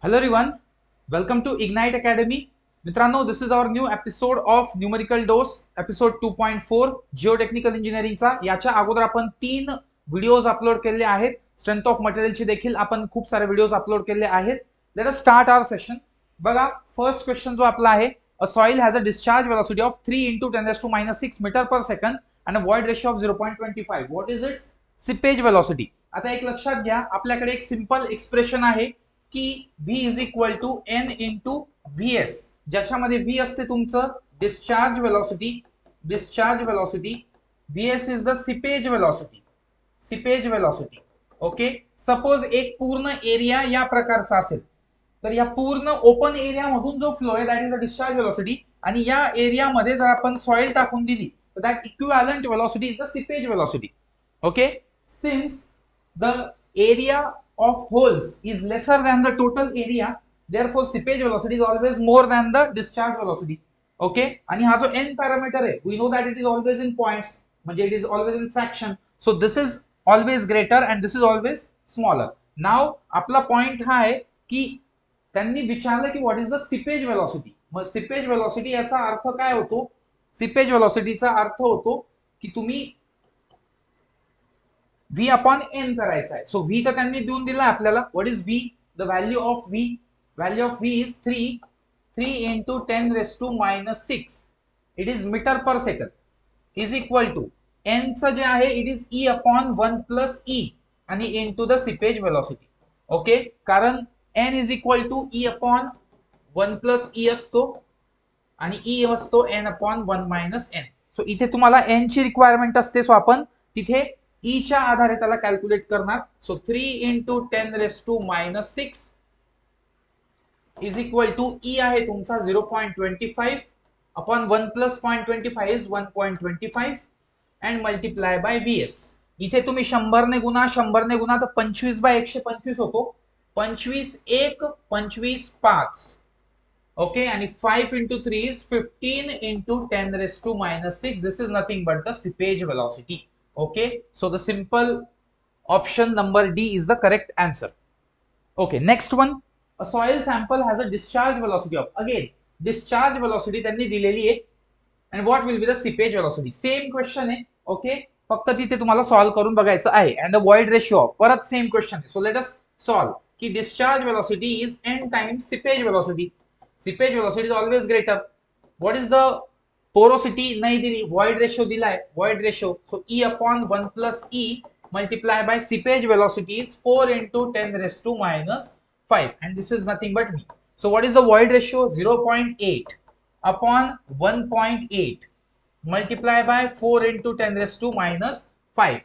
Hello everyone, welcome to Ignite Academy. मित्रांनो, this is our new episode of Numerical Dose, episode 2.4 Geotechnical Engineering चा. याच्या अगोदर आपण 3 videos upload केले आहेत. स्ट्रेंथ ऑफ मटेरियलचे देखील आपण खूप सारे व्हिडिओज अपलोड केले आहेत. लेट अस स्टार्ट आवर सेशन. बघा, फर्स्ट क्वेश्चन जो आपला आहे, a soil has a discharge velocity of 3 into 10 raised to minus 6 meter per second and a void ratio of 0.25. What is its seepage velocity? आता एक लक्षात घ्या, आपल्याकडे एक सिंपल एक्सप्रेशन आहे की V is equal to N into VS, ज्याच्यामध्ये V असते तुमचं discharge velocity, VS is the seepage velocity. Okay, suppose एक पूर्ण एरिया या प्रकारचा असेल, तर या पूर्ण ओपन एरिया मधून जो फ्लो आहे that is the discharge velocity, आणि या एरिया मध्ये जर आपण सॉइल टाकून दिली तर that equivalent velocity is the seepage velocity. Okay, since the area of holes is lesser than the total area, therefore seepage velocity is always more than the discharge velocity. Okay, आणि हा जो n parameter आहे, we know that it is always in points, म्हणजे it is always in fraction, so this is always greater and this is always smaller. Now आपला point हा आहे की त्यांनी विचारलं की what is the seepage velocity. मग seepage velocity याचा अर्थ काय होतो? seepage velocity चा अर्थ होतो की तुम्ही V अपॉन N करायचा आहे. सो V तर त्यांनी देऊन दिला आपल्याला. What is V? The value of V, value of V is 3 into 10 raised to minus 6. It is meter per second is equal to N चं जे आहे it is E upon 1 plus E आणि into the seepage velocity. Okay, कारण N is equal to E upon 1 plus E असतो आणि E असतो N upon 1 minus N. So इथे तुम्हाला N ची रिक्वायरमेंट असते, सो आपण तिथे E च्या आधारे त्याला कॅल्क्युलेट करणार. So 3 into 10 raised to minus 6 is equal to E आहे तुमचा 0.25 upon 1 plus 0.25 is 1.25 and multiply by VS. इथे तुम्ही 100 ने गुणा तर 25 बाय 125 होतो. 25 1 25 5. ओके, आणि 5 into 3 is 15 into 10 raised to minus 6. This is nothing but the seepage velocity. Okay, so the simple option number D is the correct answer. Okay, next one. A soil sample has a discharge velocity of, again discharge velocity त्यांनी दिलेली आहे, and what will be the seepage velocity. Same question आहे. Okay, फक्त तिथे तुम्हाला solve करून बघायचं आहे. and the void ratio of, परत सेम क्वेश्चन आहे. so let us solve की discharge velocity is n times seepage velocity. seepage velocity is always greater. what is the porosity? नाही दिली, void ratio दिलाय, void ratio. so E upon 1 plus E multiply by seepage velocity is 4 into 10 raised to minus 5, and this is nothing but V. so what is the void ratio? 0.8 upon 1.8 multiply by 4 into 10 raised to minus 5.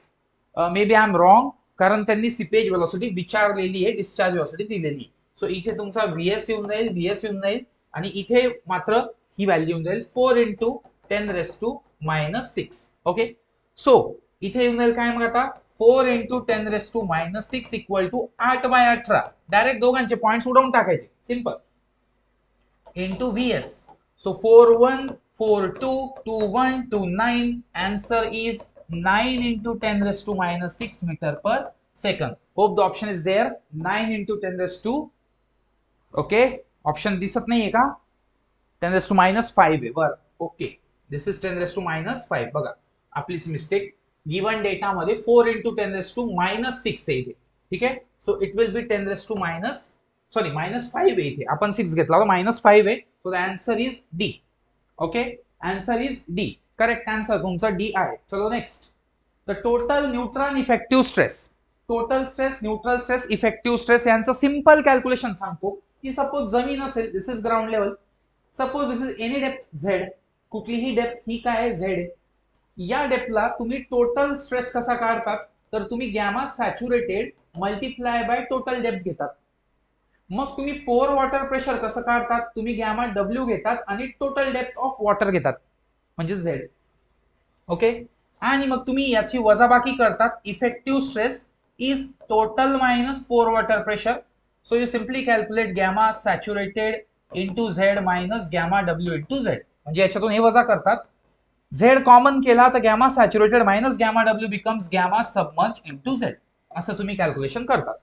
maybe I am wrong, कारण त्यांनी seepage velocity विचारलेली आहे, discharge velocity दिलेली. So इथे तुमचा VS येऊन जाईल आणि इथे मात्र ही व्हॅल्यू येऊन जाईल 4 into 10 raised to minus 6. Okay, so इथे येऊन जाईल काय मग आता 4 into 10 raised to minus 6 equal to 8 by 18. Direct दोघांचे पॉइंट्स उडवून टाकायचे, simple, into VS. so 4 1 4 2 2 1 2 9. answer is 9 into 10 raised to minus 6 meter per second. hope the option is there. 9 into 10 raised to, okay, option दिसत नाहीये का? 10 raised to minus 5 आहे बर. Okay, this is 10 raised to minus 5. बघा, आपलीच mistake. Given data मध्ये 4 into 10 raised to minus 6 आहे इथे. ठीक आहे, so it will B 10 raised to minus, sorry minus 5 आहे इथे, आपण 6 घेतला होता, minus 5 आहे. So the answer is D. Okay, answer is D. Correct answer तुमचा डी आहे. चलो next. The total neutral effective stress, total stress, neutral stress, effective stress यांचं सिंपल कॅल्क्युलेशन सांगतो की सपोज जमीन असेल, this is ground level, suppose this is any depth Z, कुठलीही depth ही काय आहे झेड. या डेप्थला तुम्ही टोटल स्ट्रेस कसा काढतात, तर तुम्ही gamma saturated multiply by total depth घेतात. मग तुम्ही पोर वॉटर प्रेशर कसं काढतात, तुम्ही गॅमा डब्ल्यू घेतात आणि टोटल डेप्थ ऑफ वॉटर घेतात, म्हणजे झेड. ओके, आणि मग तुम्ही याची वजाबाकी करतात. Effective stress is total minus pore water pressure. So you simply calculate gamma saturated into Z minus gamma W into Z. म्हणजे याच्यातून हे वजा करतात, झेड कॉमन केला तर gamma saturated minus gamma W becomes gamma submerge into Z, असं तुम्ही calculation करतात.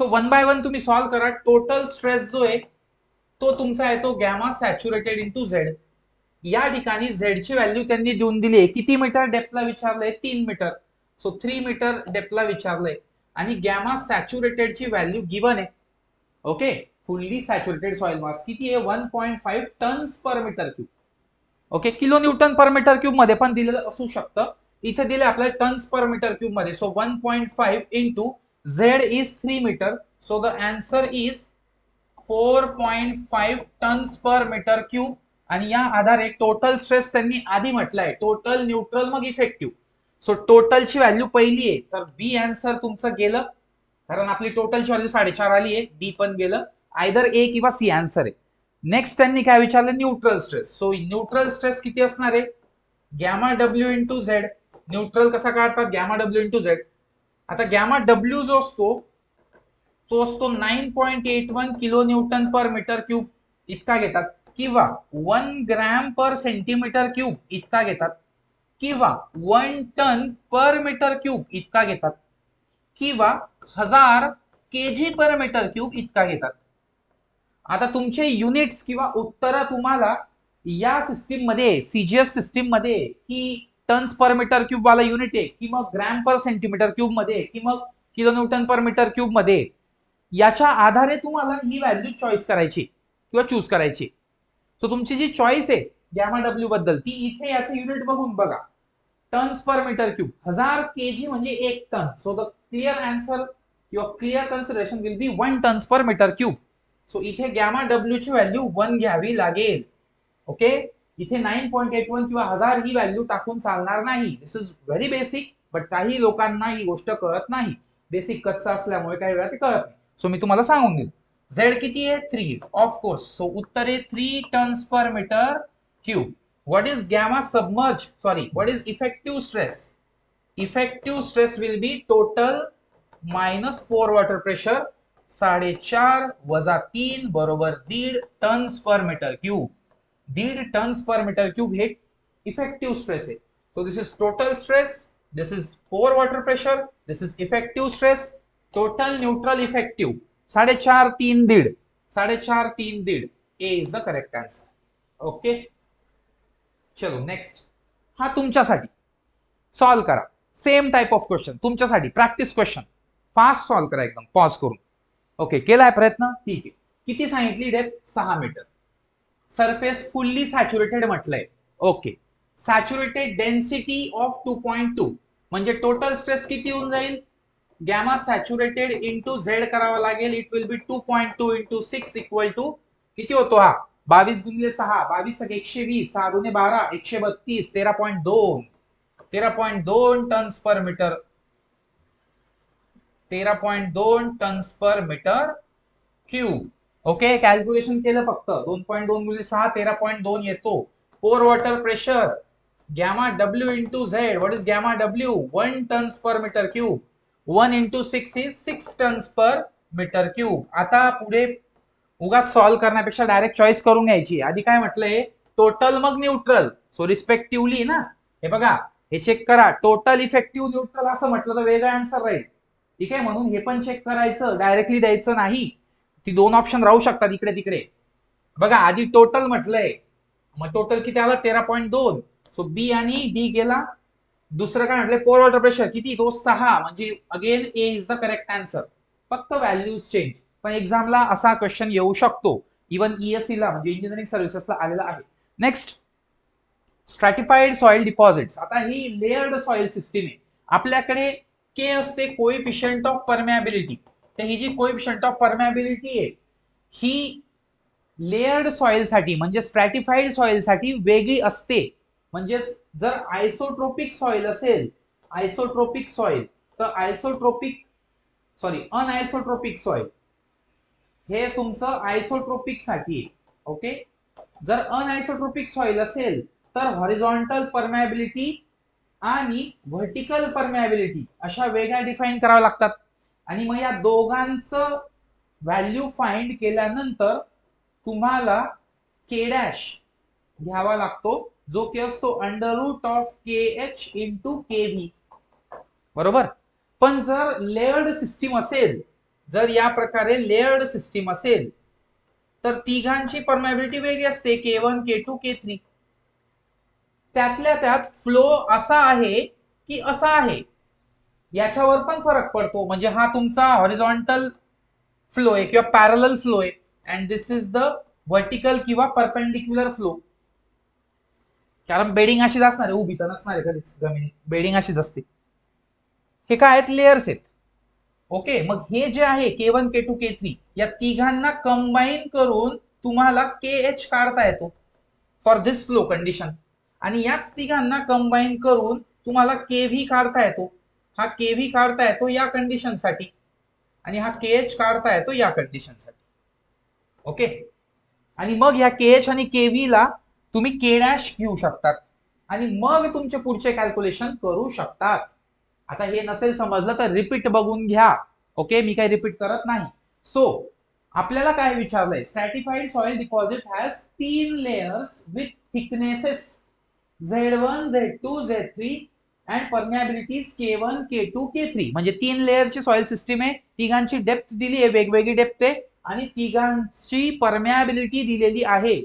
सो वन बाय वन तुम्ही सॉल्व्ह करा. टोटल स्ट्रेस जो आहे तो तुमचा येतो गॅमा सॅच्युरेटेड इंटू झेड. या ठिकाणी झेडची व्हॅल्यू त्यांनी देऊन दिली आहे. किती मीटर डेप्थला विचारलंय? 3 मीटर. सो 3 मीटर डेप्थला विचारलंय आणि गॅमा सॅच्युरेटेडची व्हॅल्यू गिवन आहे. Okay, fully saturated soil mass किती आहे? 1.5 tons per metre cube. Okay, kilo newton per metre cube मध्ये पण दिलेलं असू शकतं. इथे दिले आपल्याला टन्स पर मीटर क्यूब मध्ये. So 1.5 into Z is 3 metre. So the answer is 4.5 tons per metre cube. आणि या आधारे टोटल स्ट्रेस त्यांनी आधी म्हटलंय, टोटल, न्यूट्रल, मग इफेक्टिव्ह. सो टोटलची व्हॅल्यू पहिली आहे, तर बी आन्सर तुमचं गेलं, कारण आपली टोटलची व्हॅल्यू 4.5 आली आहे. बी पण गेलं, आयदर ए किंवा सी आन्सर आहे. नेक्स्ट त्यांनी काय विचारलं? Neutral stress. So neutral stress किती असणार आहे? Gamma W into Z. Neutral कसा काढतात? Gamma W into Z. आता गॅमा डब्ल्यू जो असतो तो असतो 9.81 kilo newton per metre cube इतका घेतात, किंवा 1 ग्रॅम पर सेंटीमीटर क्यूब इतका घेतात, किंवा 1 टन पर मीटर क्यूब इतका घेतात, किंवा 1000 केजी पर मीटर क्यूब इतका घेतात. आता तुमचे युनिट्स किंवा उत्तर तुम्हाला या सिस्टीम मध्ये, सीजीएस सिस्टीम मध्ये, की टन्स पर मीटर क्यूब वाला युनिट आहे, की मग ग्रॅम पर सेंटीमीटर क्यूब मध्ये, की मग kilo newton per metre cube मध्ये, याच्या आधारे तुम्हाला ही व्हॅल्यू चॉईस करायची किंवा चूज करायची. सो तुमची जी चॉईस आहे गॅमा डब्ल्यू बद्दल, ती इथे याचं युनिट बघून बघा. Tons per metre cube, 1000 KG म्हणजे 1 ton. So the clear answer किंवा clear consideration will be 1 tons per metre cube. So इथे गॅमा डब्ल्यू ची व्हॅल्यू 1 घ्यावी लागेल. ओके, इथे 9.81 किंवा 1000 ही व्हॅल्यू टाकून चालणार नाही. दिस इज व्हेरी बेसिक, बट काही लोकांना ही गोष्ट कळत नाही. बेसिक कच्चा असल्यामुळे काही वेळा ते कळत नाही. सो मी तुम्हाला सांगून देईल. झेड किती आहे? 3, ऑफ कोर्स. सो उत्तर आहे 3 tons per metre cube. What is gamma submerge, sorry, what is effective stress? Effective stress will be total minus 4 water pressure, 4.5 वजा 3 बरोबर 1.5 tons per metre cube. 1.5 tons per metre cube हे effective stress आहे. So this is total stress, this is 4 water pressure, this is effective stress, total, neutral, effective. 4.5 3 1.5, 4.5 3 1.5. A is the correct answer. Okay, चलो next. हा तुमच्यासाठी solve करा. Same type of question तुमच्यासाठी, practice question. Fast solve करा एकदम pause करून. Okay, केलाय प्रयत्न? ठीक आहे. किती सांगितली डेप्थ? 6 मीटर. सरफेस फुल्ली सॅच्युरेटेड म्हटलंय. ओके, सॅच्युरेटेड डेन्सिटी ऑफ 2.2 म्हणजे टोटल स्ट्रेस किती होऊन जाईल? गॅमा सॅच्युरेटेड इंटू झेड करावा लागेल. It will be 2.2 into 6 equal to किती होतो हा? 22 गुणिले 6, 22 120, 6 दुने 12, 132, 13.2, 13.2 tons per meter, 13.2 tons per metre cube. Okay, calculation केलं फक्त. 2.2 गुणिले 6, 13.2 येतो. 4 water pressure, gamma W into Z. What is gamma W? 1 tons per metre cube. 1 into 6 is 6 tons per metre cube. आता पुढे उगाच सॉल्व्ह करण्यापेक्षा डायरेक्ट चॉईस करून घ्यायची. आधी काय म्हटलंय? टोटल मग न्यूट्रल. सो रिस्पेक्टिव्हली ना, हे बघा, हे चेक करा. टोटल, इफेक्टिव्ह, न्यूट्रल असं म्हटलं तर वेगळा आन्सर राहील. ठीक आहे, म्हणून हे पण चेक करायचं, डायरेक्टली द्यायचं नाही. ती दोन ऑप्शन राहू शकतात इकडे तिकडे. बघा, आधी टोटल म्हटलंय, मग टोटल किती आलं? 13.2. सो बी आणि डी गेला. दुसरं काय म्हटलंय? 4 वॉटर प्रेशर किती? तो 6, म्हणजे again A is the correct answer. फक्त व्हॅल्यूज चेंज. पण एक्झामला असा क्वेश्चन येऊ शकतो. इव्हन ईएससी ला, म्हणजे इंजिनिअरिंग सर्व्हिसेसला आलेला आहे. Next, स्ट्रॅटिफाईड soil deposits. आता ही लेअर्ड सॉइल सिस्टीम आहे. आपल्याकडे के असते, कोएफिशियंट ऑफ परमेबिलिटी. तर ही जी कोएफिशियंट ऑफ परमेबिलिटी आहे ही लेअर्ड सॉइल साठी, म्हणजे स्ट्रॅटिफाईड सॉइल साठी वेगळी असते. म्हणजे जर आयसोट्रोपिक सॉइल असेल, आयसोट्रोपिक सॉइल, तर अनआयसोट्रोपिक सॉइल हे तुमचं आयसोट्रोपिक साठी आहे. ओके, जर अनआयसोट्रोपिक सॉइल असेल तर हॉरिझॉन्टल परमेबिलिटी आणि व्हर्टिकल परमेबिलिटी अशा वेगळ्या डिफाईन कराव्या लागतात. आणि मग या दोघांचं व्हॅल्यू फाइंड केल्यानंतर तुम्हाला के डॅश घ्यावा लागतो, जो के असतो under root of K H into K V. बरोबर. पण जर लेअर्ड सिस्टीम असेल जर या प्रकारे लेयर्ड सिस्टीम असेल तर तिघांची परमेबिलिटी वेगळी असते, K1 K2 K3. त्यातल्या त्यात फ्लो असा आहे की असा आहे, याच्यावर पण फरक पडतो. म्हणजे हा तुमचा हॉरिझॉन्टल फ्लो आहे किंवा पॅरलल फ्लो आहे, and this is the vertical किंवा परपेंडिक्युलर फ्लो. कारण बेडिंग अशीच असणार आहे, उभी तर नसणार आहे कधीच जमिनीत, बेडिंग अशीच असते. हे काय आहेत, लेयर्स आहेत. ओके, मग हे जे आहे K1 K2 K3 या तिघांना कंबाईन करून तुम्हाला KH काढता येतो फॉर दिस फ्लो कंडिशन, आणि याच तिघांना कंबाईन करून तुम्हाला KV काढता येतो. हा KV काढता येतो या कंडिशन साठी, आणि हा KH काढता येतो या कंडिशन साठी. ओके, आणि मग या KH आणि KV ला तुम्ही K' घेऊ शकतात आणि मग तुमचे पुढचे कॅल्क्युलेशन करू शकतात. आता हे नसेल समजलं तर रिपीट बघून घ्या. ओके, मी काही रिपीट करत नाही. सो आपल्याला काय विचारलंय, stratified soil deposit has 3 layers with thicknesses Z1 Z2 Z3 and permeabilities K1 K2 K3. म्हणजे 3 लेयरची सॉइल सिस्टीम आहे, तिघांची डेप्थ दिली आहे, वेगवेगळी डेप्थ आहे, आणि तिघांची परमेबिलिटी दिलेली आहे.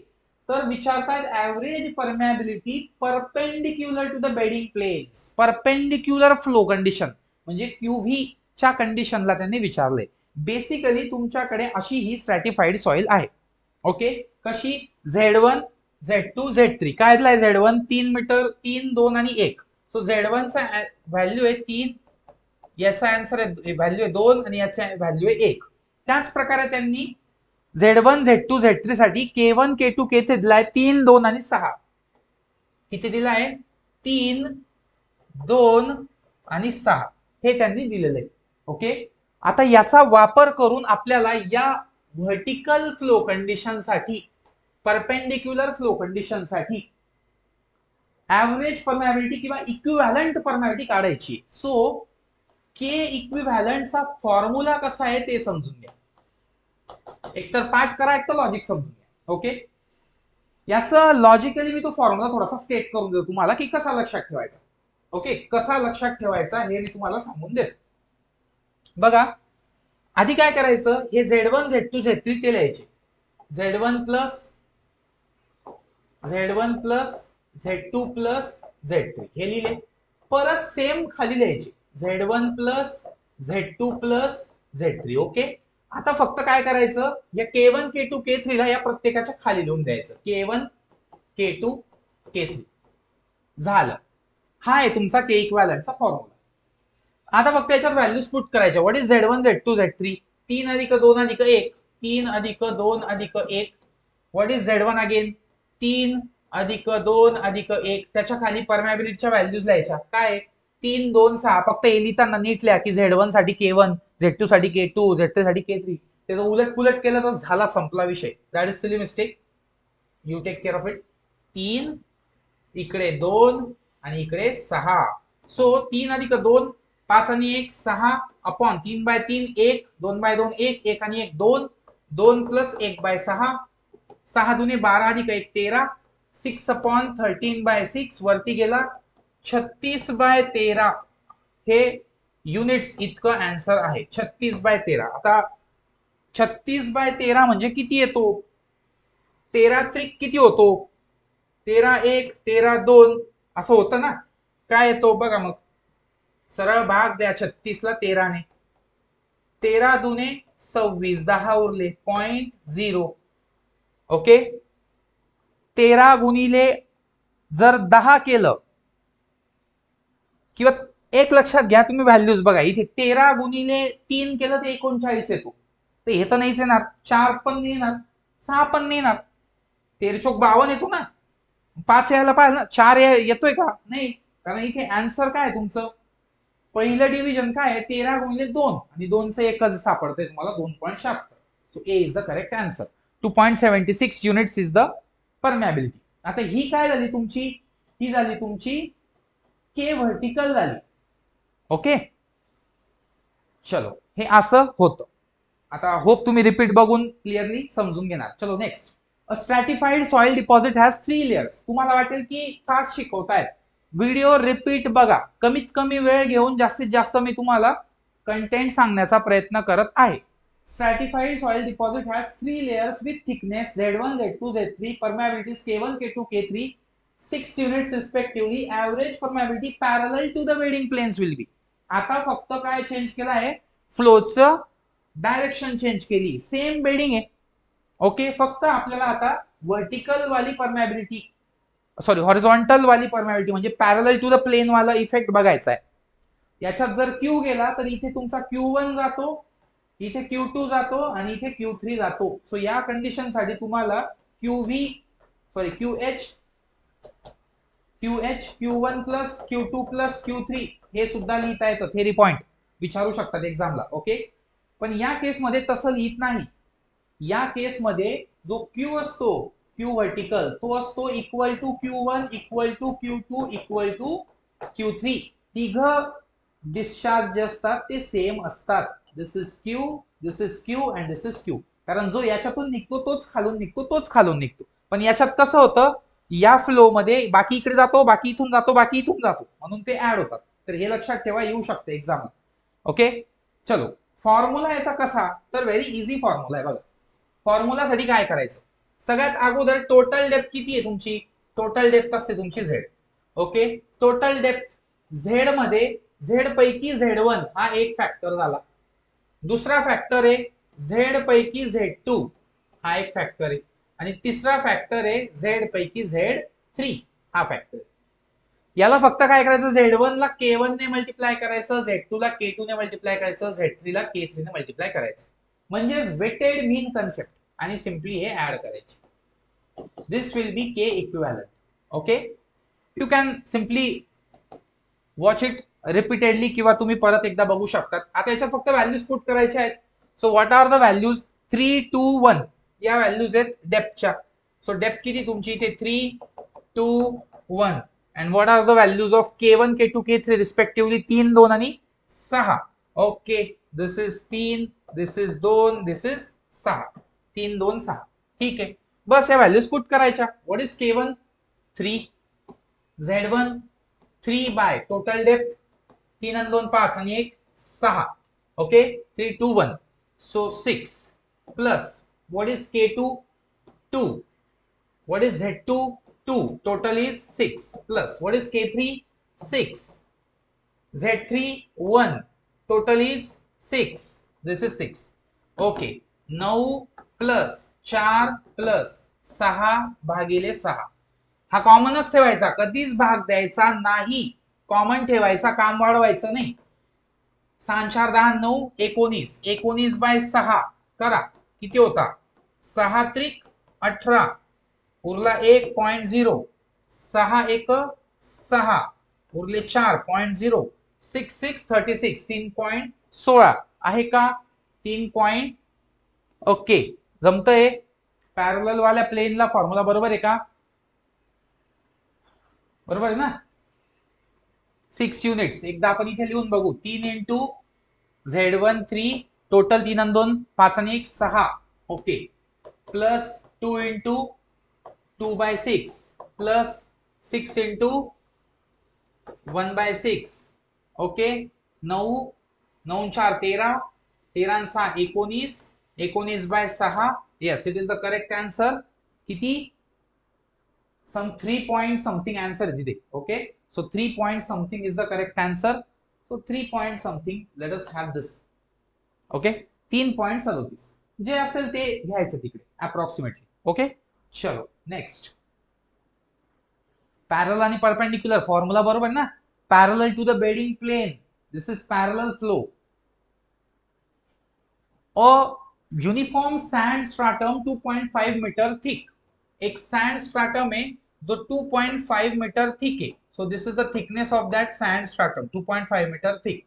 तर विचारतात average permeability perpendicular to the bedding planes. Perpendicular flow condition म्हणजे QV च्या कंडिशनला त्यांनी विचारले. बेसिकली तुमच्याकडे अशी ही स्ट्रॅटिफाईड सॉइल आहे. ओके, कशी, Z1 Z2 Z3. काय दिलाय Z1 3 मीटर, 3 2 आणि 1. सो Z1 चा व्हॅल्यू आहे 3, याचा आन्सर आहे व्हॅल्यू आहे 2 आणि याचा व्हॅल्यू आहे 1. त्याच प्रकारे त्यांनी Z1 Z2 Z3 साठी K1 K2 K3 दिलाय 3 2 आणि 6. किती दिलाय, 3 2 आणि 6 हे त्यांनी दिलेलं आहे. ओके, आता याचा वापर करून आपल्याला या व्हर्टिकल फ्लो कंडिशन साठी, परपेंडिक्युलर फ्लो कंडिशन साठी ऍव्हरेज परमेबिलिटी किंवा इक्विव्हॅलंट परमेबिलिटी काढायची. सो K इक्विव्हॅलंटचा फॉर्म्युला कसा आहे ते समजून घ्या. एकतर पाठ करा, एक तर लॉजिक समजून घ्या. ओके, याचं लॉजिकली मी तो फॉर्म्युला थोडासा स्टेट करून देतो तुम्हाला की कसा लक्षात ठेवायचा. ओके, कसा लक्षात ठेवायचा हे मी तुम्हाला सांगून देतो. बघा, आधी काय करायचं, हे Z1 Z2 Z3 ते लिहायचे. Z1 plus Z2 plus Z3 हे लिहिले. परत सेम खाली लिहायचे Z1 plus Z2 plus Z3. Okay, आता फक्त काय करायचं, या K1 K2 K3 ला या प्रत्येकाच्या खाली लिहून द्यायचं. K1 K2 K3 झालं. हा आहे तुमचा K इक्विव्हॅलंटचा फॉर्म्युला. आता फक्त याच्यात व्हॅल्यूज पुट करायच्या. What is Z1 Z2 Z3? 3 अधिक 2 अधिक 1, 3 अधिक 2 अधिक 1. What is Z1 again? 3 अधिक 2 अधिक 1. त्याच्या खाली परमेबिलिटीच्या व्हॅल्यूज लिहायच्या. काय, 3 2 6. फक्त हे लिहिताना नीट लिहा की Z1 साठी K1, Z2 साठी K2, Z3 साठी K3. त्याचं उलट पुलट केलं तर झाला, संपला विषय. That is silly mistake, you take care of it. 3 इकडे 2 आणि इकडे 6. सो 3 अधिक 2 5 आणि 1 6 अपॉन 3 बाय 3 1, 2 बाय 2 1, 1 आणि 1 2, 2 प्लस 1 बाय 6, 6 दुने 12 अधिक 1 13, 6 अपॉन 13 बाय 6 वरती गेला 36 बाय 13. हे युनिट्स इतकं आन्सर आहे, 36 बाय 13. आता 36 बाय 13 म्हणजे किती येतो, 13 त्रिक किती होतो, 13 1 13 2 असं होतं ना. काय येतो बघा, मग सरळ भाग द्या 36 ला 13 ने. 13 दुने 26, 10 उरले 0.0. ओके, 13 गुणिले जर 10 केलं, किंवा एक लक्षात घ्या तुम्ही व्हॅल्यूज बघा, इथे 13 गुणिले 3 केलं तर 39 येतो. तर हे तर नाहीच येणार, 4 पण नाही येणार, 6 पण नाही येणार, 13 चोक 52 येतो ना. 5 यायला पाहिजे ना, 4 येतोय का, नाही. कारण इथे आन्सर काय आहे तुमचं, पहिलं डिव्हिजन काय आहे, 13 गुणिले 2 आणि 2चं एकच सापडतंय तुम्हाला 2.76. So A is the correct answer. 2.76 units is the permeability. आता ही काय झाली तुमची, ही झाली तुमची के व्हर्टिकल झाली. ओके, चलो, हे असं होतं. आता होप तुम्ही रिपीट बघून क्लिअरली समजून घेणार. चलो next. A स्ट्रॅटिफाईड soil deposit has 3 layers. तुम्हाला वाटेल की फास्ट शिकवतायत, व्हिडिओ रिपीट बघा. कमीत कमी वेळ घेऊन जास्तीत जास्त मी तुम्हाला कंटेंट सांगण्याचा प्रयत्न करत आहे. Stratified soil deposit has 3 layers with thickness Z1, Z2, Z3, permeabilities K1, K2, K3, 6 units respectively. Average permeability parallel to the bedding planes will be. आता फक्त काय चेंज केला आहे, फ्लोचं डायरेक्शन चेंज केली, सेम बेडिंग आहे. ओके, फक्त आपल्याला आता वर्टिकल वाली परमेबिलिटी, सॉरी हॉरिझॉन्टल वाली परमेबिलिटी म्हणजे पॅरलल टू द प्लेन वाला इफेक्ट बघायचा आहे. याच्यात जर क्यू गेला तर इथे तुमचा Q1 जातो, इथे Q2 जातो आणि इथे Q3 जातो. सो या कंडिशन साठी तुम्हाला QH Q1 plus Q2 plus Q3 हे सुद्धा लिहिता येतं, थेरी पॉइंट विचारू शकतात एक्झामला. ओके, पण या केसमध्ये तसं लिहित नाही. या केसमध्ये जो Q असतो, Q वर्टिकल, तो असतो equal to Q1 equal to Q2 equal to Q3. तिघ डिस्चार्ज जे असतात ते सेम असतात. This is Q, this is Q and this is Q. कारण जो याच्यातून निघतो तोच खालून निघतो, तोच खालून निघतो. पण याच्यात कसं होतं, या फ्लो मध्ये बाकी इकडे जातो, बाकी इथून जातो, बाकी इथून जातो, म्हणून ते ऍड होतात. तर हे लक्षात ठेवा, येऊ शकते एक्झाम. ओके, चलो. फॉर्म्युला याचा कसा, तर व्हेरी इझी फॉर्म्युला आहे बघा. फॉर्म्युला साठी काय करायचं, सगळ्यात अगोदर टोटल डेप्थ किती आहे तुमची, टोटल डेप्थ असते तुमची Z. Okay, total depth Z मध्ये Z पैकी Z1 हा एक फॅक्टर झाला, दुसरा फॅक्टर आहे Z पैकी Z2 हा एक फॅक्टर आहे, आणि तिसरा फॅक्टर आहे Z पैकी Z3 हा फॅक्टर. याला फक्त काय करायचं, Z1 ला K1 ने मल्टिप्लाय करायचं, Z2 ला K2 ने मल्टिप्लाय करायचं, Z3 ला K3 ने मल्टिप्लाय करायचं, म्हणजेच वेटेड मीन कन्सेप्ट, आणि सिंपली हे ऍड करायचे. This will be K equivalent. Okay, you can simply watch it repeatedly किंवा तुम्ही परत एकदा बघू शकतात. आता याच्यात फक्त व्हॅल्यूज पुट करायच्या आहेत. So what are the values, 3, 2, 1 या व्हॅल्यूज आहेत डेप्थच्या. सो डेप्थ किती तुमची इथे 3, 2, 1. and what are the values of K1, K2, K3 respectively, 3, 2 आणि 6. Okay, this is 3, this is 2, this is 6. 3, 2, 6. ठीक आहे, बस या व्हॅल्यूज पुट करायच्या. what is K1, 3, Z1 3 by total depth 3 आणि 2 5 आणि 1 6. Okay, 3, 2, 1, so 6 plus what is K2, 2, what is Z2, 2, total is 6, plus what is K3, 6, Z3, 1, total is 6, this is 6. Okay, 9 plus 4 plus 6 भागिले 6. हा कॉमनच ठेवायचा, कधीच भाग द्यायचा नाही, कॉमन ठेवायचा, काम वाढवायचं नाही. 6 4 10 9 19, 19 बाय 6 करा, किती होता, 6 त्रिक 18, उरला 1.0, 6 1 6, उरले 4.0, 6 6 36, 3.16 आहे का, 3. ओके, जमतंय. पॅरलल वाल्या प्लेनला फॉर्म्युला बरोबर आहे का, बरोबर आहे ना. 6 युनिट्स एकदा आपण इथे लिहून बघू, 3 इंटू Z1 3, टोटल 3 आणि 2 5 आणि 1 6. Okay, plus 2 into 2 by 6 plus 6 into 1 by 6. Okay, 9 9 4 13, 13 आणि 6 19, 19 by 6. Yes, it is the correct answer. किती, some 3 point something answer is there. Okay, so 3 point something is the correct answer. So 3 point something, let us have this. Okay, 3.37 जे असेल ते घ्यायचं तिकडे approximately. Okay, चलो next. Parallel आणि perpendicular formula बरोबर ना, parallel to the bedding plane, this is parallel flow. A uniform sand stratum 2.5 meter thick, एक सैंड स्ट्रैटम है जो 2.5 मीटर थिक है. So this is the thickness of that sand stratum, 2.5 meter thick.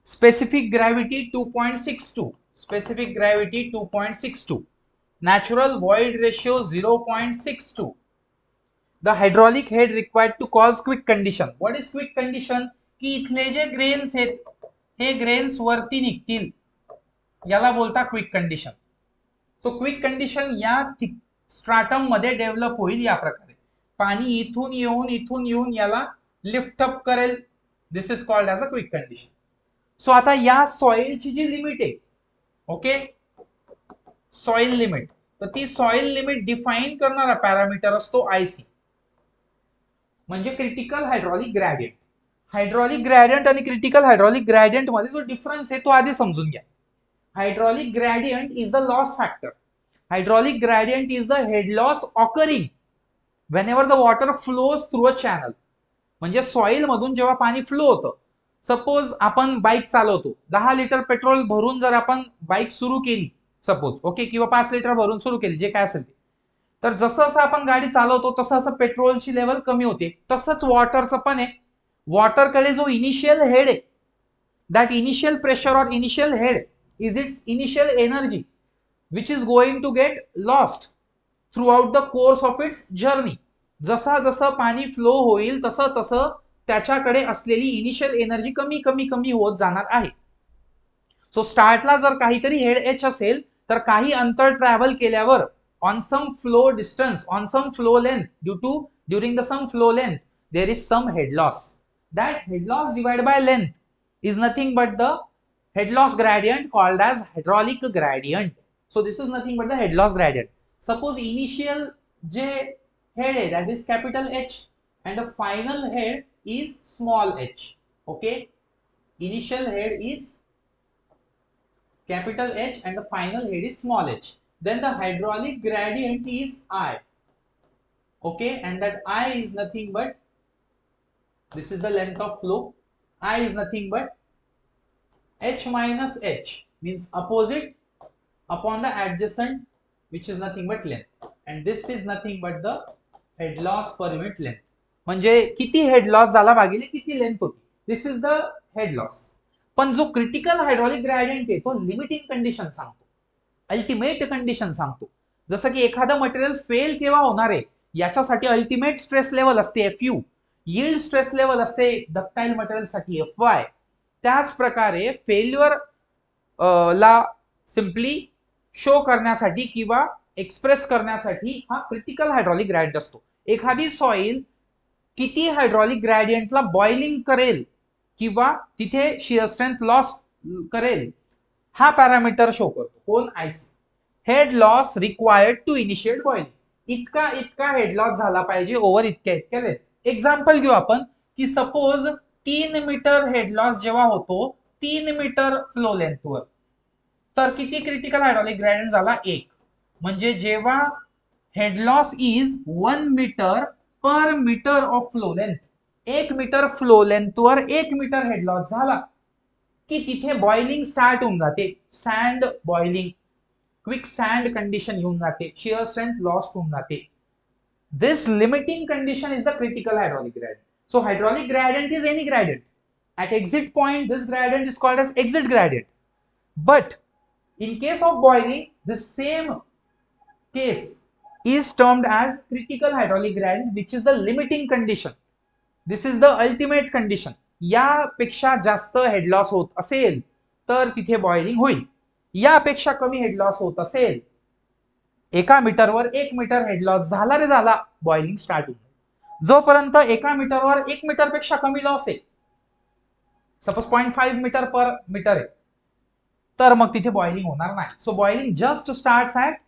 Specific gravity 2.62, specific gravity 2.62, natural void ratio 0.62. the hydraulic head required to cause quick condition. what is quick condition, की इथले जे grains आहेत हे grains वरती निघतील, याला बोलता quick condition. So quick condition या स्ट्रॅटम मध्ये डेव्हलप होईल या प्रकारे, पाणी इथून येऊन याला लिफ्ट अप करेल. This is called as a quick condition. So आता या सॉइलची जी लिमिट आहे, ओके, सॉइल लिमिट. तर ती सॉइल लिमिट डिफाईन करणारा पॅरामीटर असतो आयसी, म्हणजे critical hydraulic gradient. Hydraulic gradient आणि क्रिटिकल हायड्रॉलिक ग्रेडियंट मध्ये जो डिफरन्स आहे तो आधी समजून घ्या. Hydraulic gradient is the loss factor. Hydraulic gradient is the head loss occurring whenever the water flows through a channel. म्हणजे सॉइल मधून जेव्हा पाणी फ्लो होतं, सपोज आपण बाईक चालवतो, 10 लिटर पेट्रोल भरून जर आपण बाईक सुरू केली सपोज, ओके, किंवा 5 लिटर भरून सुरू केली, जे काय असेल ते, तर जसं जसं आपण गाडी चालवतो तसं असं पेट्रोलची लेवल कमी होते. तसंच वॉटरचं पण आहे. वॉटरकडे जो इनिशियल हेड आहे, दॅट इनिशियल प्रेशर और initial head is its initial energy which is going to get lost throughout the course of its journey. जसा जसं पाणी फ्लो होईल तसं तसं त्याच्याकडे असलेली इनिशियल एनर्जी कमी कमी कमी होत जाणार आहे. सो स्टार्टला जर काहीतरी हेड एच असेल तर काही अंतर ट्रॅव्हल केल्यावर on some flow distance, on some flow length, during the some flow length there is some head loss. That head loss divide by length is nothing but the head loss gradient called as hydraulic gradient. So this is nothing but the head loss gradient. Suppose initial J head है, that is capital H, and the final head is small h. Okay, initial head is capital H and the final head is small h. Then the hydraulic gradient is I. Okay, and that I is nothing but, this is the length of flow. I is nothing but h minus h, means opposite upon the adjacent, which is nothing but length, and this is nothing but the head loss per unit length. म्हणजे किती head loss झाला भागिले किती length होती, दिस is the head loss. पण जो critical hydraulic gradient आहे तो लिमिटिंग कंडिशन सांगतो, अल्टिमेट कंडिशन सांगतो. जसं की एखादं मटेरियल फेल केव्हा होणार आहे याच्यासाठी अल्टिमेट स्ट्रेस लेवल असते FU, यील्ड स्ट्रेस लेवल असते डक्टाइल मटेरियल साठी FY. त्याच प्रकारे फेल्युअर ला सिंपली शो करण्यासाठी किंवा एक्सप्रेस करण्यासाठी हा क्रिटिकल हायड्रॉलिक ग्रेडियंट असतो. एखादी सॉइल किती हायड्रॉलिक ग्रेडियंटला बॉइलिंग करेल किंवा तिथे शियर स्ट्रेंथ लॉस करेल हा पॅरामीटर शो करतो कोण, IC. Head loss required to initiate boiling, इतका इतका हेड लॉस झाला पाहिजे ओव्हर इतक्या इतक्या लेंथ. एक्झाम्पल घेऊ आपण की सपोज 3 मीटर हेड लॉस जेव्हा होतो 3 मीटर फ्लो लेंथवर, तर किती क्रिटिकल हायड्रॉलिक ग्रेडियंट झाला 1. म्हणजे जेव्हा head loss is 1 metre per metre of flow length, 1 metre flow लेंथवर 1 मीटर हेड लॉस झाला की तिथे बॉइलिंग स्टार्ट होऊन जाते, sand boiling, quick sand condition येऊन जाते, शियर स्ट्रेंथ लॉस होऊन जाते. This limiting condition is the critical hydraulic gradient. So hydraulic gradient is any gradient. At exit point, this gradient is called as exit gradient. But in case of boiling, the same case is termed as critical hydraulic gradient, which is the limiting condition. This is the ultimate condition. यापेक्षा जास्त head loss होत असेल तर तिथे boiling होईल, यापेक्षा कमी head loss होत असेल, एका मीटरवर 1 मीटर हेड लॉस झाला रे झाला, बॉइलिंग स्टार्ट होईल. जोपर्यंत एका मीटरवर 1 मीटर पेक्षा कमी लॉस आहे, सपोज 0.5 मीटर पर मीटर आहे, तर मग तिथे बॉइलिंग होणार नाही. So boiling just starts at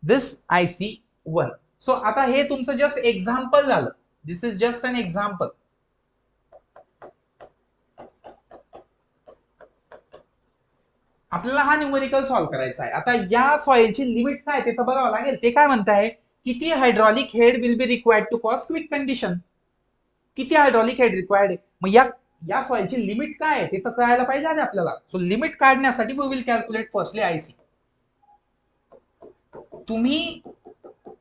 this IC1. So आता हे तुमचं जस्ट एक्झाम्पल झालं, दिस इज जस्ट एन एक्झाम्पल. आपल्याला हा न्यूमेरिकल सॉल्व्ह करायचा आहे. आता या सॉइलची लिमिट काय ते तर बघावं लागेल. ते काय म्हणताय, किती hydraulic head will be required to cause quick condition, किती हायड्रॉलिक हेड रिक्वायर्ड आहे. मग या सॉइलची लिमिट काय आहे ते तर कळायला पाहिजे आधी आपल्याला. सो लिमिट काढण्यासाठी we will calculate firstly IC. तुम्ही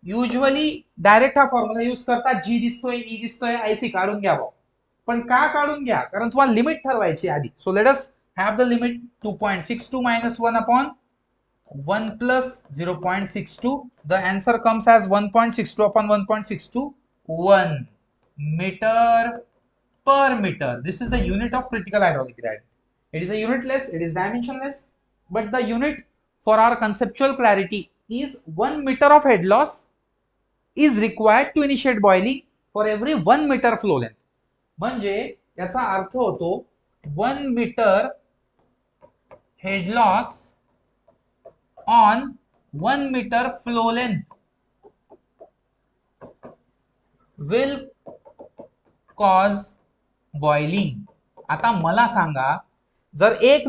युजली डायरेक्ट हा फॉर्म्युला यूज करता, जी दिसतोय ई दिसतोय आयसी काढून घ्यावं. पण का काढून घ्या, कारण तुम्हाला लिमिट ठरवायची आधी. So let us have the limit 2.62 minus 1 upon 1 plus 0.62. The answer comes as 1.62 upon 1.62, 1 meter per meter. This is the unit of critical hydraulic gradient. It is a unitless, it is dimensionless, but the unit for our conceptual clarity is 1 meter of head loss is required to initiate boiling for every 1 meter flow length. म्हणजे याचा अर्थ होतो 1 meter head loss on 1 metre flow length will cause boiling. आता मला सांगा, जर 1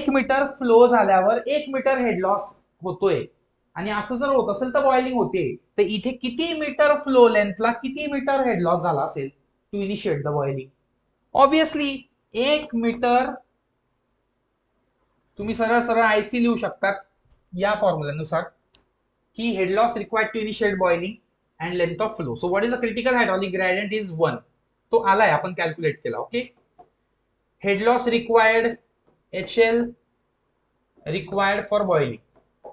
metre flow झाल्यावर 1 metre head loss होतोय आणि असं जर होत असेल तर बॉइलिंग होते, तर इथे किती मीटर फ्लो लेंथला किती मीटर हेड लॉस झाला असेल to initiate the boiling? Obviously 1 meter. तुम्ही सरळ सरळ आयसी लिहू शकतात या फॉर्म्युल्यानुसार की head loss required to initiate boiling and length of flow. So what is the critical hydraulic gradient is 1. तो आलाय, आपण कॅल्क्युलेट केला. Okay, head loss required HL required for boiling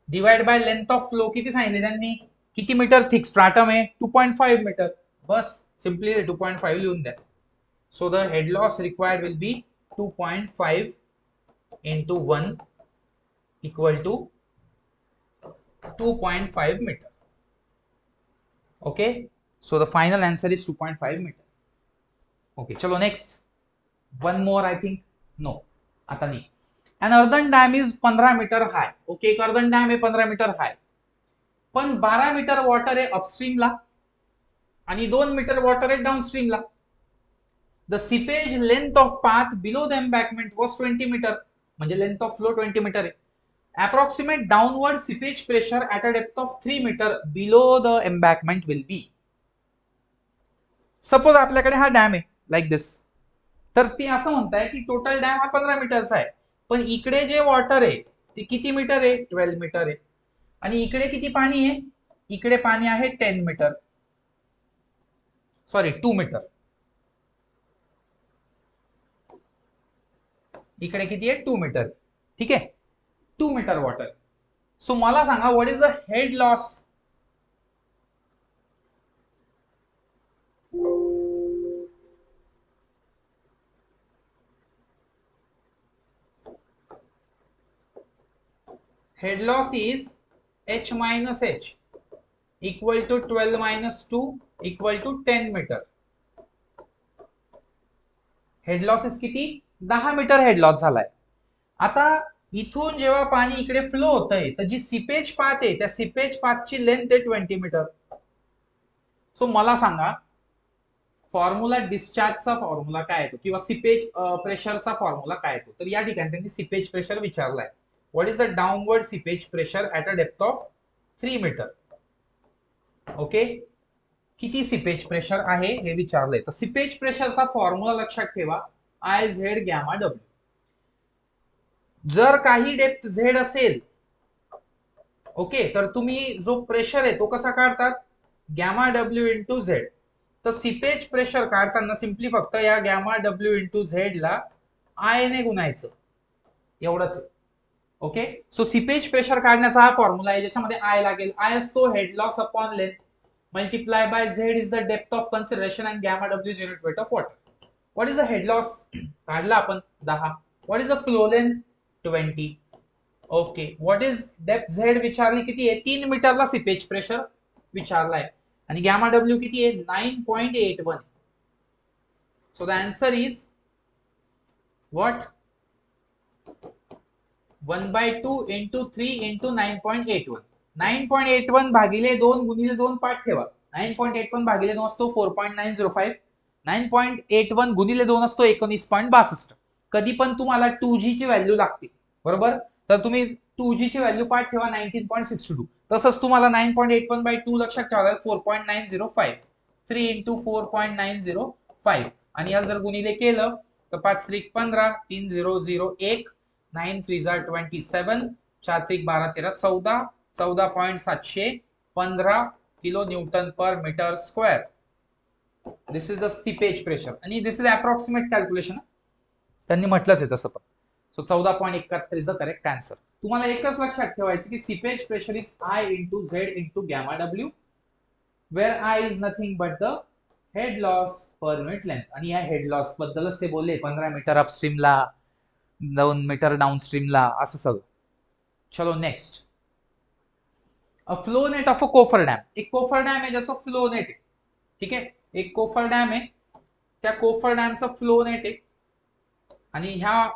divide by length of flow. किती सांगितले त्यांनी? किती metre thick स्ट्राटम आहे? 2.5 metre. बस simply 2.5 लिहून द्या. So the head loss required will be 2.5 into 1 equal to 2.5 meter. Okay, so the final answer is 2.5 meter. Okay, chalo next. One more I think. No, आता नहीं. An earthen dam is 15 meter high. Okay, एक earthen dam आहे 15 meter हाय, पण 12 metre water आहे अपस्ट्रीमला आणि 2 metre water आहे डाउनस्ट्रीमला. The seepage length of path below the embankment was 20 metre. म्हणजे लेंथ ऑफ फ्लो 20 मीटर आहे. Approximate downward seepage pressure at a depth of 3 meter below the embankment will be. Suppose आपल्याकडे हा dam आहे like दिस, तर ती असं म्हणताय की टोटल डॅम हा 15 मीटरचा आहे, पण इकडे जे वॉटर आहे ते किती मीटर आहे? 12 मीटर आहे. आणि इकडे किती पाणी आहे? इकडे पाणी आहे 10 मीटर, सॉरी 2 मीटर. इकडे किती आहे? 2 मीटर. ठीक आहे, 2 मीटर वॉटर. सो मला सांगा, what is the head loss? Head loss is H minus H equal to 12 minus 2 equal to 10 meter. Head losses किती? 10 मीटर हेड लॉस झालाय. आता इथून जेव्हा पाणी इकडे फ्लो होतंय, तर जी सिपेज पाथ आहे त्या सिपेज पाथची लेंथ आहे 20 मीटर. सो मला सांगा, फॉर्म्युला डिस्चार्जचा फॉर्म्युला काय येतो किंवा सिपेज प्रेशरचा फॉर्म्युला काय येतो? तर या ठिकाणी त्यांनी सिपेज प्रेशर विचारलाय. What is the downward seepage pressure at a depth of 3 metre? Okay, किती सिपेज प्रेशर आहे हे विचारलंय. तर सिपेज प्रेशरचा फॉर्म्युला लक्षात ठेवा, आय झेड गॅमा डब्ल्यू. जर काही डेप्थ झेड असेल, ओके, तर तुम्ही जो प्रेशर आहे तो कसा काढतात? Gamma W into Z. तर सिपेज प्रेशर काढताना सिंपली फक्त या गॅमा डब्ल्यू इंटू झेड ला आय ने गुणायचं, एवढंच. ओके, सो सिपेज प्रेशर काढण्याचा हा फॉर्म्युला आहे ज्याच्यामध्ये आय लागेल. आय असतो head loss upon length multiply by Z is the depth of consideration and gamma W is unit weight of water. What is the head loss? काढला आपण 10. What is the flow length? 20. Okay, what is depth Z विचारली किती आहे? 3 मीटरला seepage pressure विचारलाय आणि gamma W किती आहे? 9.81. So the answer is what? 1/2 into 3 into 9.81. 9.81 भागिले 2 गुणिले 2 पाठ ठेवा. 9.81 भागिले 2 असतो 4.905. 9.81 गुणिले 2 असतो 19.62. कधी पण तुम्हाला 2G ची व्हॅल्यू लागते, बरोबर? तर तुम्ही 2G ची व्हॅल्यू पाठ ठेवा 19.62. तसंच तुम्हाला 9.81/2 लक्षात ठेवायला 4.905. 3 इंटू 4.905 आणि याला जर गुणिले केलं तर 5 त्रिक 15, 3 0 0 1, 9 3 27, 4 त्रिक 12 13 14, 14.715 kilo newton per meter square. This is the seepage pressure आणि दिस इज अप्रॉक्सिमेट कॅल्क्युलेशन, त्यांनी म्हटलंच आहे तसं पण. So 14.71 is the correct answer. तुम्हाला एकच लक्षात ठेवायचं की seepage pressure is I into Z into gamma W, wear I is nothing but the head loss per unit length. आणि या हेड लॉस बद्दलच ते बोलले, 15 मीटर अपस्ट्रीमला, 2 मीटर डाउनस्ट्रीमला, असं सगळं. चलो next. A flow net of a coffer dam. एक coffer dam आहे ज्याचं फ्लो नेट आहे. ठीक आहे, एक कोफर डॅम आहे, त्या कोफर डॅमचं फ्लो नेट आहे आणि ह्या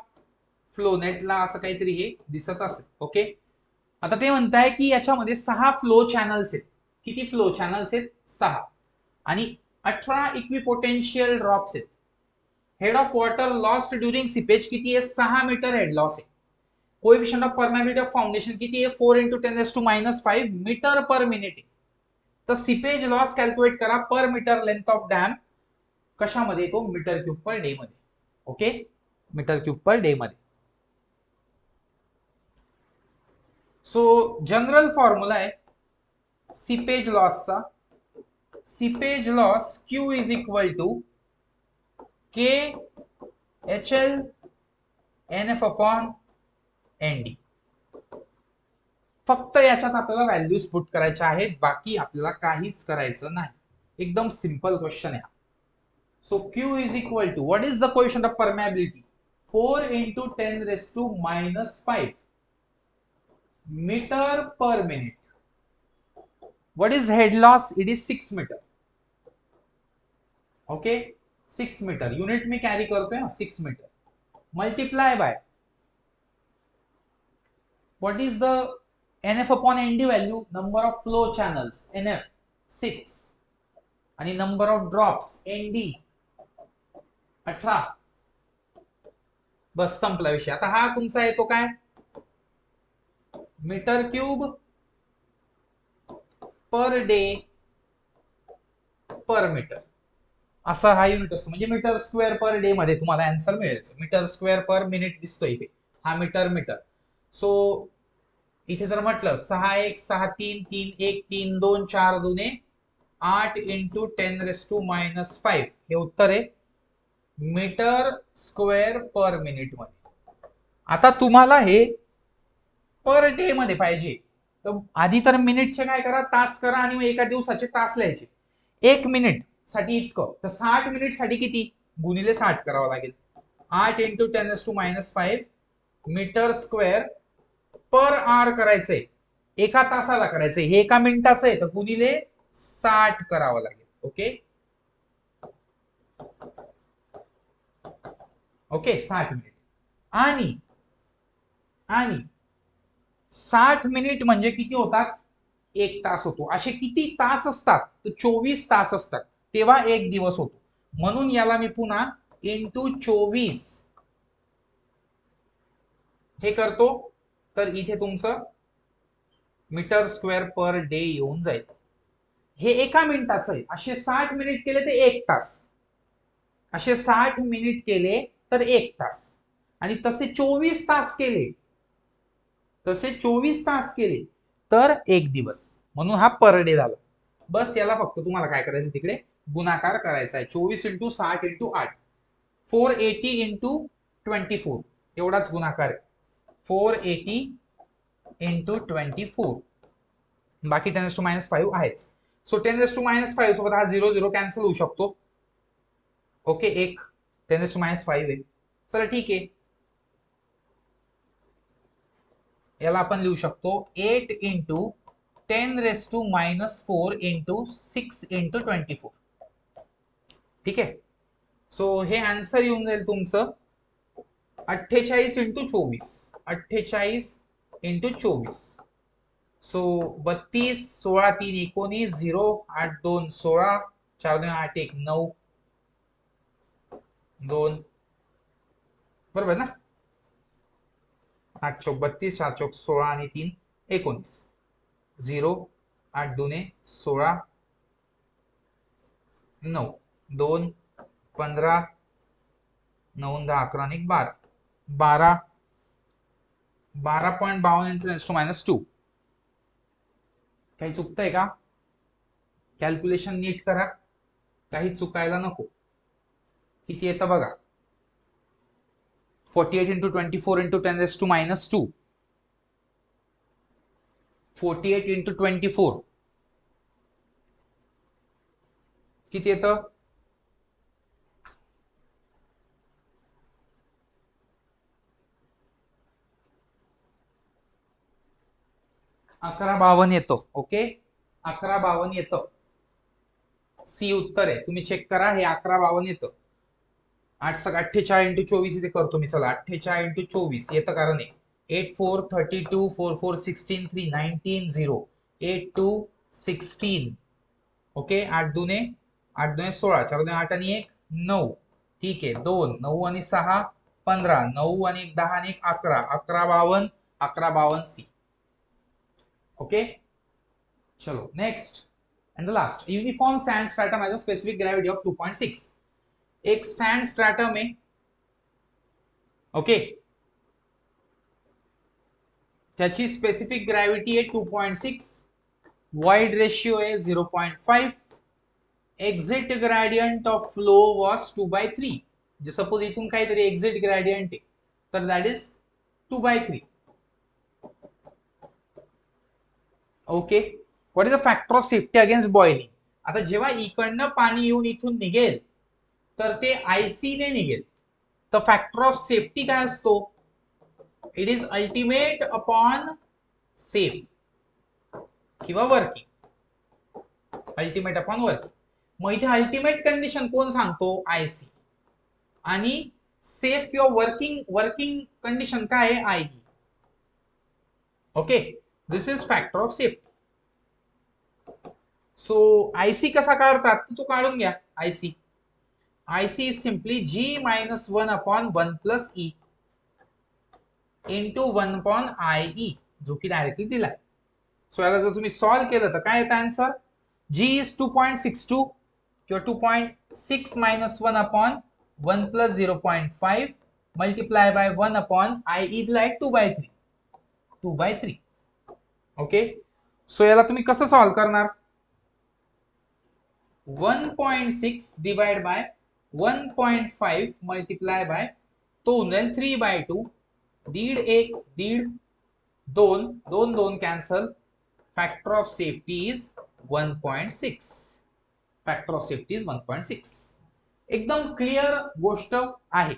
फ्लो नेटला असं काहीतरी हे दिसत असेल. ओके, आता ते म्हणताय की याच्यामध्ये 6 फ्लो चॅनल्स आहेत. किती फ्लो चॅनल्स आहेत? 6. आणि 18 इक्विपोटेन्शियल ड्रॉप्स आहेत. Head of water lost during seepage किती आहे? 6 मीटर हेड लॉस आहे. Coefficient of permeability of foundation किती आहे? 4 × 10⁻⁵ मीटर पर मिनिट. तर सिपेज लॉस कॅल्क्युलेट करा per metre length of dam. कशामध्ये येतो? मीटर क्यूब पर डे मध्ये. Okay, metre cube per day मध्ये. सो जनरल फॉर्म्युला आहे सीपेज लॉसचा. Seepage loss Q is equal to K HL NF upon ND. फक्त याच्यात आपल्याला व्हॅल्यूज पुट करायच्या आहेत, बाकी आपल्याला काहीच करायचं नाही. एकदम सिंपल क्वेश्चन आहे. So Q is equal to what is the coefficient of permeability? 4 × 10⁻⁵ metre per minute. What is head loss? It is 6 meter. Okay, 6 meter unit में कैरी करतोय ना, 6 meter multiply by what is the NF upon ND value? Number of flow channels NF 6 आणि number of drops ND 18. बस संपला विषय. आता हा तुमचा येतो काय? मीटर क्यूब पर डे पर मीटर. असा हा युनिट असतो. म्हणजे मीटर स्क्वेअर पर डे मध्ये तुम्हाला आन्सर मिळेल. मीटर स्क्वेअर पर मिनिट दिसतोय इथे, हा मीटर मीटर. सो इथे जर म्हटलं 6 1 6 3 3 1 3 2 4 2 8 × 10⁻⁵ हे उत्तर आहे मीटर स्क्वेअर पर मिनिट मध्ये. आता तुम्हाला हे पर डे मध्ये पाहिजे, तर आधी तर मिनिटचे काय करा, तास करा आणि मग एका दिवसाचे तास लिहायचे. 1 मिनिट साठी इतकं, तर 60 मिनिट साठी किती? गुणिले 60 करावं लागेल. 8 × 10⁻⁵ मीटर स्क्वेअर पर आवर करायचंय, एका तासाला करायचंय. हे एका मिनिटाचं आहे, तर गुणिले 60 करावं लागेल. Okay okay, 60 minute. आणि 60 मिनिट म्हणजे किती होतात? 1 तास होतो. असे किती तास असतात? तर 24 तास असतात, तेव्हा 1 दिवस होतो. म्हणून याला मी पुन्हा ×24 हे करतो, तर इथे तुमचं मीटर स्क्वेअर पर डे येऊन जाईल. हे एका मिनिटाचं आहे. असे 60 मिनिट केले तर 1 तास, असे 60 मिनिट केले तर 1 तास, आणि तसे 24 तास केले तर 1 दिवस. म्हणून हा पर डे झाला. बस याला फक्त तुम्हाला काय करायचं, तिकडे गुणाकार करायचा आहे. 24 × 60 × 8 480 × 24 एवढाच गुणाकार आहे. 480 × 24. बाकी 10⁻⁵ आहेच. सो 10⁻⁵ सोबत हा 0 0 कॅन्सल होऊ शकतो. ओके, एक 10⁻⁵ आहे. चला ठीक आहे, याला आपण लिहू शकतो 8 × 10⁻⁴ × 6 × 24. ठीक आहे. सो हे आन्सर येऊन जाईल तुमचं 48 × 24. 48 × 24. सो 32 16 3 19 0 8 2 16 4 2 8 1 9 2 बरोबर ना? 8 चौक 32 4 चौक 16 आणि 3 19 0 8 2 16 9 2 15 9 10 11 आणि 12 12 12.52 × 10⁻². काही चुकतंय का? कॅल्क्युलेशन नीट करा, काही चुकायला नको. किती येतं बघा? 48 × 24 × 10⁻². 48 × 24 किती येतं? 1152 येतो. ओके, 1152 येतं. सी उत्तर आहे. तुम्ही चेक करा, हे 1152 येतं. 48 इंटू 24 इथे करतो मी. चला 48 इंटू 24 येतं कारण आहे. 8 4 32 4 4 16 3 19 0 8 2 16. ओके 8 दुने 16 4 दुने 8 आणि 1 9. ठीक आहे 2 9 आणि 6 15 9 आणि 1 10 आणि 1 11 11 52 11 52 सी. ओके चलो next end the last. Uniform sand stratum has a specific gravity of 2.6. एक सैंड स्ट्रैटम में ओके त्याची स्पेसिफिक ग्रॅव्हिटी आहे 2.6, वाइड रेशियो आहे 0.5, exit gradient of flow was 2/3. जे सपोज इथून काहीतरी एक्झिट ग्रेडियंट आहे तर that is 2/3. Okay what is the factor of safety against boiling. आता जेव्हा इकडनं पाणी येऊन इथून निघेल तर ते आयसी ने निघेल. तर फॅक्टर ऑफ सेफ्टी काय असतो. It is ultimate upon safe किंवा वर्किंग. Ultimate upon working. मग इथे अल्टिमेट कंडिशन कोण सांगतो. आयसी. आणि सेफ किंवा वर्किंग कंडिशन काय आहे. I. Okay this is factor of safety. So IC कसा काढतात तो काढून घ्या. IC is simply G - 1 upon 1 plus E into 1 upon IE जो की डायरेक्टली दिलाय. सो याला जर तुम्ही सॉल्व केलं तर काय येतं आन्सर. G is 2.62 किंवा 2.6 - 1 upon 1 plus 0.5 multiply by 1 upon IE दिलाय 2/3. ओके सो याला तुम्ही कसं सॉल्व करणार. 1.6 डिवाइड बाय 1.5 मल्टीप्लाय बाय तो होईल 3/2. दीड 1 दीड 2 2 2 cancel. Factor of safety is 1.6. Factor of safety is 1.6. एकदम क्लिअर गोष्ट आहे.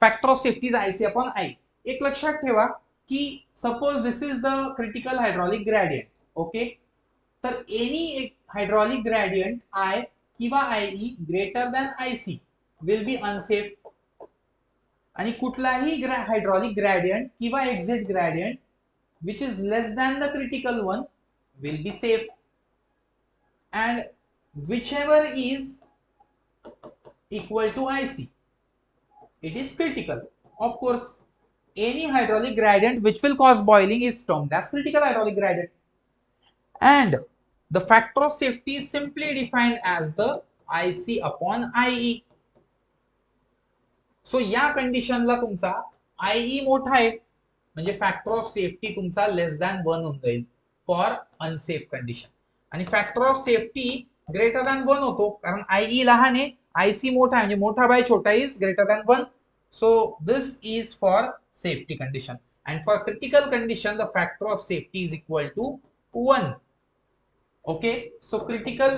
Factor of safety is IC upon I. एक लक्षात ठेवा की suppose this is the critical hydraulic gradient. Okay तर एनी हायड्रॉलिक ग्रेडियंट आय किंवा IE greater than IC will be unsafe. आणि कुठलाही हायड्रॉलिक ग्रेडियंट किंवा exit gradient which is less than the critical one will be safe, and whichever is equal to IC it is critical. Of course any hydraulic gradient which will cause boiling is termed as critical hydraulic gradient, and the factor of safety is simply defined as the IC upon IE. So या कंडिशनला तुमचा IE मोठा आहे म्हणजे factor of safety तुमचा लेस than 1 होऊन जाईल for unsafe condition. आणि factor of safety greater than 1 होतो कारण IE लहान आहे, IC मोठा आहे म्हणजे मोठा बाय छोटा is greater than 1. So this is for safety condition. and for critical condition the factor of safety is equal to 1. okay so critical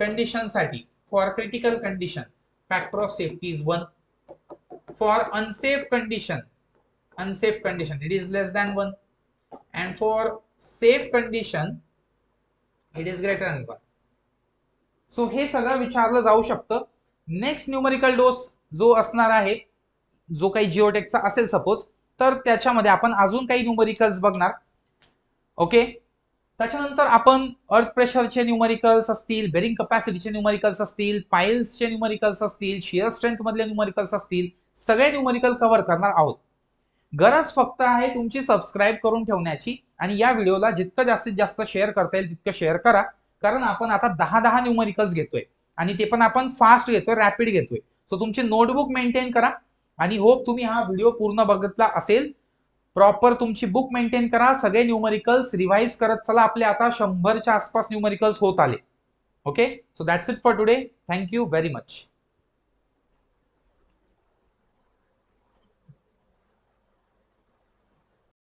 condition साठी for critical condition factor of safety is 1. for unsafe condition it is less than 1, and for safe condition it is greater than 1. So हे सगळं विचारलं जाऊ शकतं. Next numerical dose जो असणार आहे जो काही जिओटेकचा असेल सपोज तर त्याच्यामध्ये आपण अजून काही न्यूमरिकल्स बघणार. ओके त्याच्यानंतर आपण अर्थ प्रेशरचे न्यूमरिकल्स असतील, बेरिंग कॅपॅसिटीचे न्यूमरिकल्स असतील, पाईल्सचे न्यूमरिकल्स असतील, शियर स्ट्रेंथ मधले न्यूमरिकल्स असतील, सगळे न्यूमरिकल कव्हर करणार आहोत. गरज फक्त आहे तुमची सबस्क्राईब करून ठेवण्याची आणि या व्हिडिओला जितकं जास्तीत जास्त शेअर करता येईल तितकं शेअर करा कारण आपण आता 10 न्यूमरिकल्स घेतोय आणि ते पण आपण फास्ट घेतोय, रॅपिड घेतोय. सो तुमची नोटबुक मेंटेन करा आणि होप तुम्ही हा व्हिडिओ पूर्ण बघितला असेल. प्रॉपर तुमची बुक मेंटेन करा, सगळे न्यूमरिकल्स रिवाइज करत चला. आपले आता 100च्या आसपास न्यूमरिकल्स होत आले. Okay so that's it for today. Thank you very much.